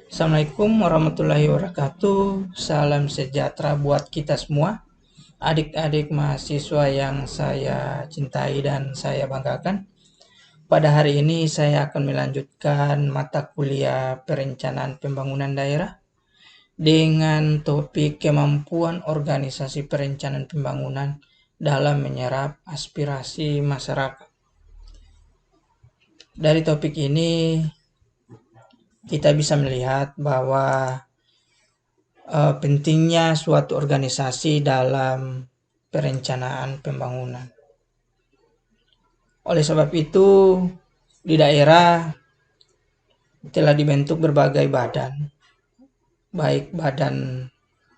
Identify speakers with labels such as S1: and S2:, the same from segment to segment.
S1: Assalamualaikum warahmatullahi wabarakatuh. Salam sejahtera buat kita semua, adik-adik mahasiswa yang saya cintai dan saya banggakan. Pada hari ini saya akan melanjutkan mata kuliah perencanaan pembangunan daerah dengan topik kemampuan organisasi perencanaan pembangunan dalam menyerap aspirasi masyarakat. Dari topik ini kita bisa melihat bahwa pentingnya suatu organisasi dalam perencanaan pembangunan. Oleh sebab itu, di daerah telah dibentuk berbagai badan, baik badan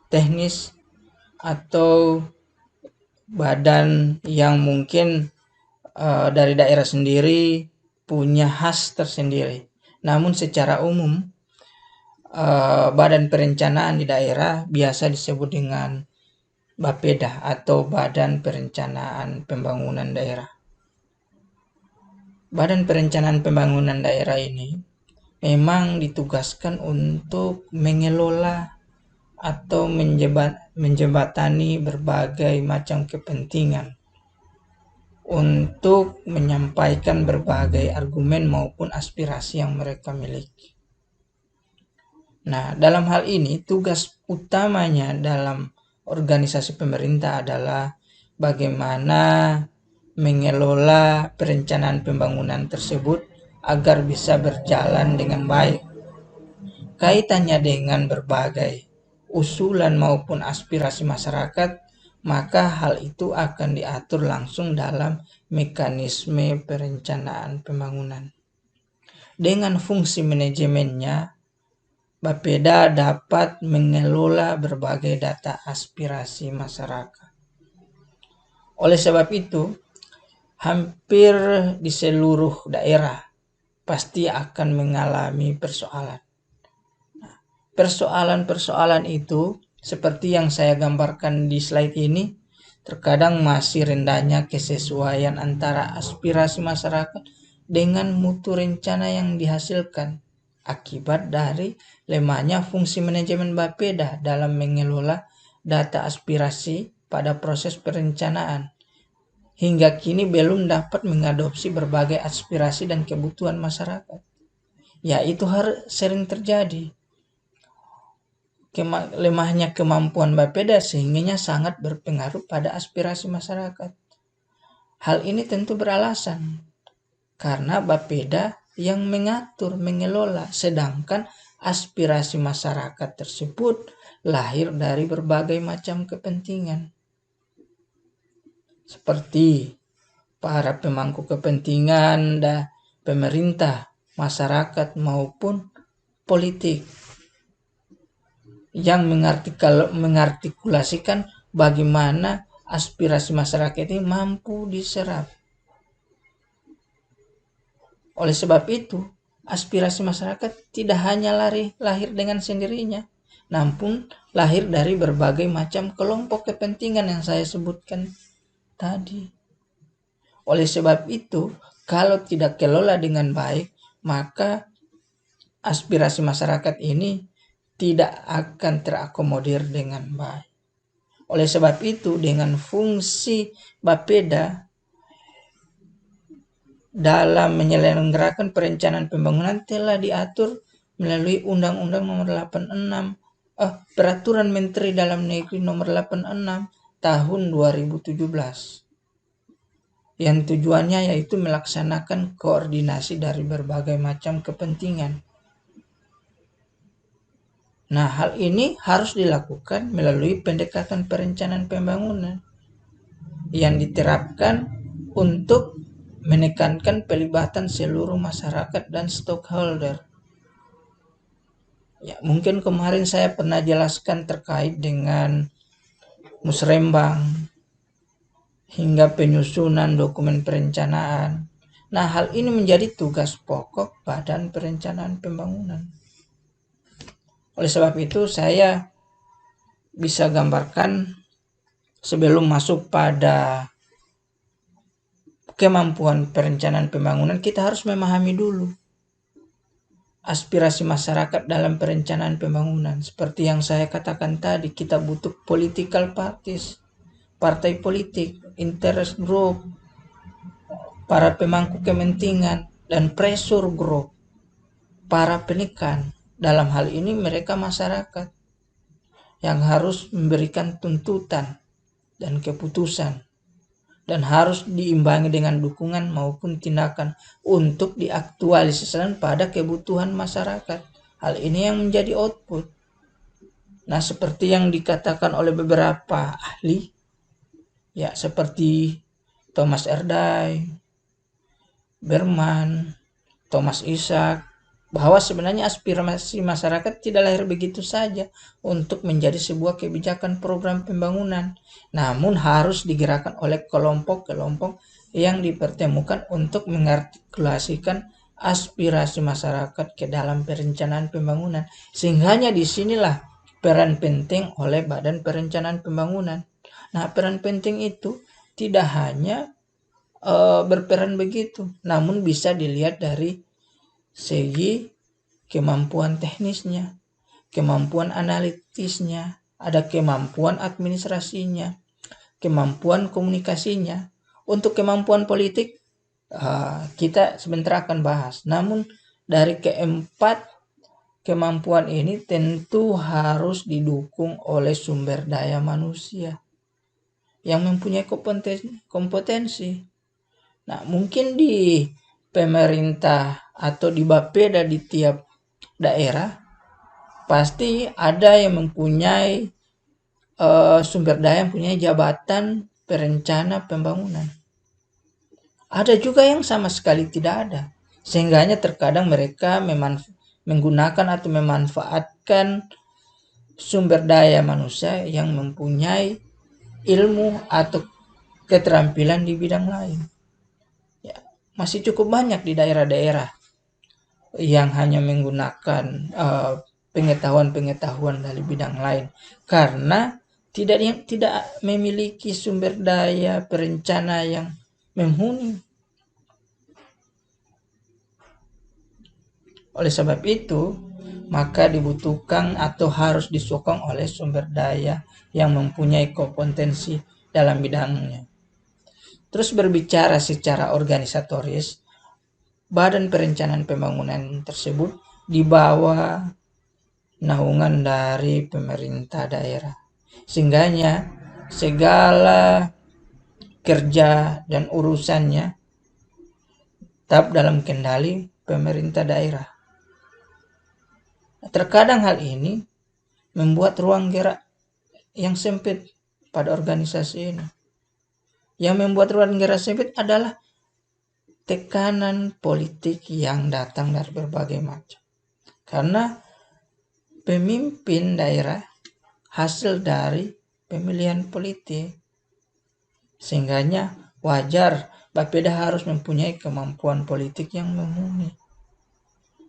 S1: teknis atau badan yang mungkin dari daerah sendiri punya khas tersendiri. Namun secara umum, badan perencanaan di daerah biasa disebut dengan Bapeda atau Badan Perencanaan Pembangunan Daerah. Badan Perencanaan Pembangunan Daerah ini memang ditugaskan untuk mengelola atau menjembatani berbagai macam kepentingan untuk menyampaikan berbagai argumen maupun aspirasi yang mereka miliki. Nah, dalam hal ini tugas utamanya dalam organisasi pemerintah adalah bagaimana mengelola perencanaan pembangunan tersebut agar bisa berjalan dengan baik. Kaitannya dengan berbagai usulan maupun aspirasi masyarakat, maka hal itu akan diatur langsung dalam mekanisme perencanaan pembangunan. Dengan fungsi manajemennya, Bapeda dapat mengelola berbagai data aspirasi masyarakat. Oleh sebab itu, hampir di seluruh daerah pasti akan mengalami persoalan. Persoalan-persoalan itu, seperti yang saya gambarkan di slide ini, terkadang masih rendahnya kesesuaian antara aspirasi masyarakat dengan mutu rencana yang dihasilkan akibat dari lemahnya fungsi manajemen Bapeda dalam mengelola data aspirasi pada proses perencanaan. Hingga kini belum dapat mengadopsi berbagai aspirasi dan kebutuhan masyarakat. Ya, itu sering terjadi. Lemahnya kemampuan Bapeda sehingga sangat berpengaruh pada aspirasi masyarakat. Hal ini tentu beralasan karena Bapeda yang mengatur, mengelola, sedangkan aspirasi masyarakat tersebut lahir dari berbagai macam kepentingan. Seperti para pemangku kepentingan dan pemerintah, masyarakat maupun politik yang mengartikulasikan bagaimana aspirasi masyarakat ini mampu diserap. Oleh sebab itu, aspirasi masyarakat tidak hanya lahir dengan sendirinya, namun lahir dari berbagai macam kelompok kepentingan yang saya sebutkan tadi. Oleh sebab itu, kalau tidak kelola dengan baik, maka aspirasi masyarakat ini tidak akan terakomodir dengan baik. Oleh sebab itu, dengan fungsi Bapeda dalam menyelenggarakan perencanaan pembangunan telah diatur melalui Undang-Undang Nomor 86, Peraturan Menteri Dalam Negeri Nomor 86 Tahun 2017. Yang tujuannya yaitu melaksanakan koordinasi dari berbagai macam kepentingan. Nah, hal ini harus dilakukan melalui pendekatan perencanaan pembangunan yang diterapkan untuk menekankan pelibatan seluruh masyarakat dan stakeholder. Ya, mungkin kemarin saya pernah jelaskan terkait dengan musrembang hingga penyusunan dokumen perencanaan. Nah, hal ini menjadi tugas pokok Badan Perencanaan Pembangunan. Oleh sebab itu, saya bisa gambarkan sebelum masuk pada kemampuan perencanaan pembangunan, kita harus memahami dulu aspirasi masyarakat dalam perencanaan pembangunan. Seperti yang saya katakan tadi, kita butuh political parties, partai politik, interest group, para pemangku kepentingan, dan pressure group, para penekan. Dalam hal ini mereka masyarakat yang harus memberikan tuntutan dan keputusan, dan harus diimbangi dengan dukungan maupun tindakan untuk diaktualisasikan pada kebutuhan masyarakat. Hal ini yang menjadi output. Nah, seperti yang dikatakan oleh beberapa ahli, ya seperti Thomas Erdai, Berman, Thomas Isaac, bahwa sebenarnya aspirasi masyarakat tidak lahir begitu saja untuk menjadi sebuah kebijakan program pembangunan, namun harus digerakkan oleh kelompok-kelompok yang dipertemukan untuk mengartikulasikan aspirasi masyarakat ke dalam perencanaan pembangunan. Sehingga disinilah peran penting oleh Badan Perencanaan Pembangunan. Nah, peran penting itu tidak hanya berperan begitu, namun bisa dilihat dari segi kemampuan teknisnya, kemampuan analitisnya, ada kemampuan administrasinya, kemampuan komunikasinya. Untuk kemampuan politik kita sebentar akan bahas. Namun dari keempat kemampuan ini tentu harus didukung oleh sumber daya manusia yang mempunyai kompetensi. Nah, mungkin di pemerintah atau di Bapeda di tiap daerah pasti ada yang mempunyai sumber daya, mempunyai jabatan perencana pembangunan. Ada juga yang sama sekali tidak ada, sehingganya terkadang mereka menggunakan atau memanfaatkan sumber daya manusia yang mempunyai ilmu atau keterampilan di bidang lain. Masih cukup banyak di daerah-daerah yang hanya menggunakan pengetahuan-pengetahuan dari bidang lain karena tidak memiliki sumber daya perencana yang mumpuni. Oleh sebab itu, maka dibutuhkan atau harus disokong oleh sumber daya yang mempunyai kompetensi dalam bidangnya. Terus berbicara secara organisatoris, Badan Perencanaan Pembangunan tersebut di bawah naungan dari pemerintah daerah. Sehingganya segala kerja dan urusannya tetap dalam kendali pemerintah daerah. Terkadang hal ini membuat ruang gerak yang sempit pada organisasi ini. Yang membuat ruang gerak sempit adalah tekanan politik yang datang dari berbagai macam. Karena pemimpin daerah hasil dari pemilihan politik. Sehingganya wajar Bapeda harus mempunyai kemampuan politik yang mumpuni.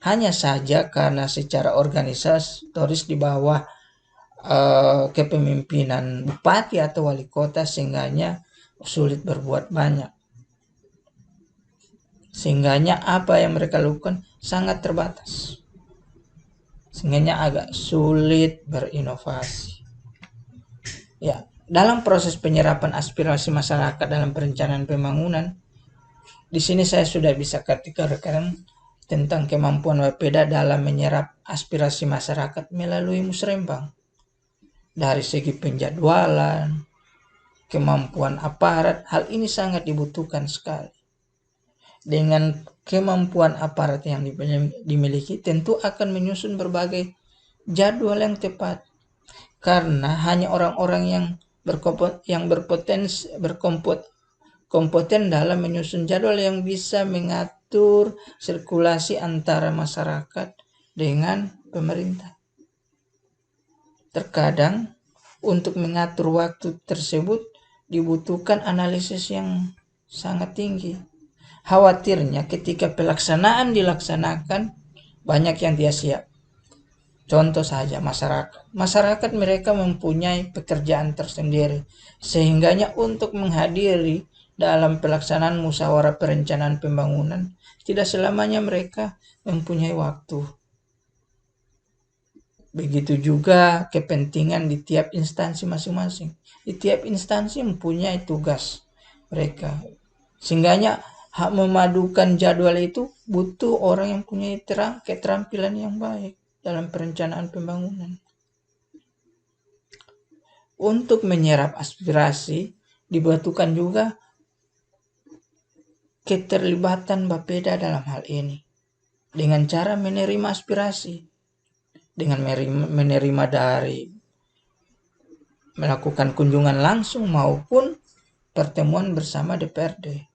S1: Hanya saja karena secara organisatoris di bawah kepemimpinan bupati atau wali kota, sehingganya sulit berbuat banyak. Sehingganya apa yang mereka lakukan sangat terbatas. Sehingganya agak sulit berinovasi. Ya, dalam proses penyerapan aspirasi masyarakat dalam perencanaan pembangunan, di sini saya sudah bisa kategorikan tentang kemampuan Bapeda dalam menyerap aspirasi masyarakat melalui musrembang. Dari segi penjadwalan, kemampuan aparat, hal ini sangat dibutuhkan sekali. Dengan kemampuan aparat yang dimiliki, tentu akan menyusun berbagai jadwal yang tepat. Karena hanya orang-orang yang berkompeten dalam menyusun jadwal yang bisa mengatur sirkulasi antara masyarakat dengan pemerintah. Terkadang untuk mengatur waktu tersebut dibutuhkan analisis yang sangat tinggi. Khawatirnya ketika pelaksanaan dilaksanakan banyak yang tidak siap. Contoh saja masyarakat mereka mempunyai pekerjaan tersendiri, sehingganya untuk menghadiri dalam pelaksanaan musyawarah perencanaan pembangunan tidak selamanya mereka mempunyai waktu. Begitu juga kepentingan di tiap instansi masing-masing. Di tiap instansi mempunyai tugas mereka. Sehingganya hak memadukan jadwal itu butuh orang yang punya keterampilan yang baik dalam perencanaan pembangunan. Untuk menyerap aspirasi, dibutuhkan juga keterlibatan Bapeda dalam hal ini. Dengan cara menerima aspirasi, dengan menerima dari melakukan kunjungan langsung maupun pertemuan bersama DPRD.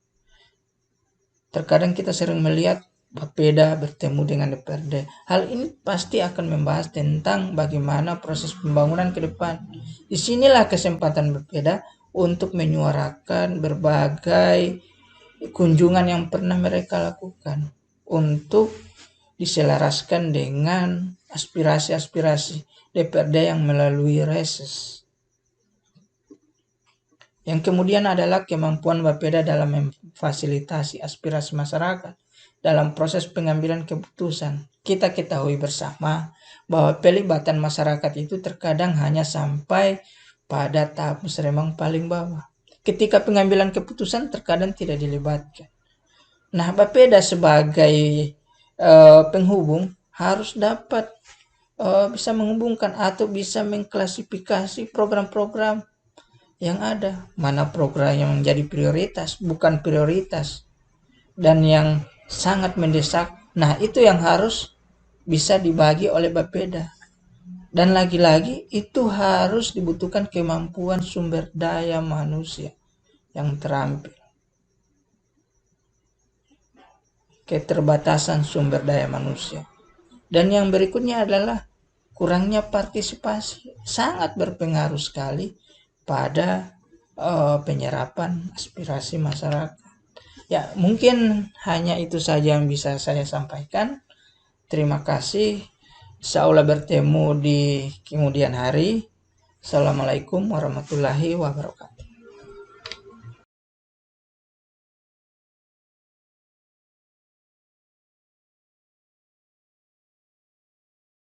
S1: Terkadang kita sering melihat Bapeda bertemu dengan DPRD. Hal ini pasti akan membahas tentang bagaimana proses pembangunan ke depan. Disinilah kesempatan Bapeda untuk menyuarakan berbagai kunjungan yang pernah mereka lakukan untuk diselaraskan dengan aspirasi-aspirasi DPRD yang melalui reses. Yang kemudian adalah kemampuan Bapeda dalam memfasilitasi aspirasi masyarakat dalam proses pengambilan keputusan. Kita ketahui bersama bahwa pelibatan masyarakat itu terkadang hanya sampai pada tahap musremang paling bawah. Ketika pengambilan keputusan terkadang tidak dilibatkan. Nah, Bapeda sebagai penghubung harus dapat bisa menghubungkan atau bisa mengklasifikasi program-program yang ada, mana program yang menjadi prioritas, bukan prioritas, dan yang sangat mendesak. Nah, itu yang harus bisa dibagi oleh Bapeda. Dan lagi-lagi itu harus dibutuhkan kemampuan sumber daya manusia yang terampil. Keterbatasan sumber daya manusia. Dan yang berikutnya adalah kurangnya partisipasi, sangat berpengaruh sekali pada penyerapan aspirasi masyarakat. Ya, mungkin hanya itu saja yang bisa saya sampaikan. Terima kasih. Insyaallah bertemu di kemudian hari. Assalamualaikum warahmatullahi wabarakatuh.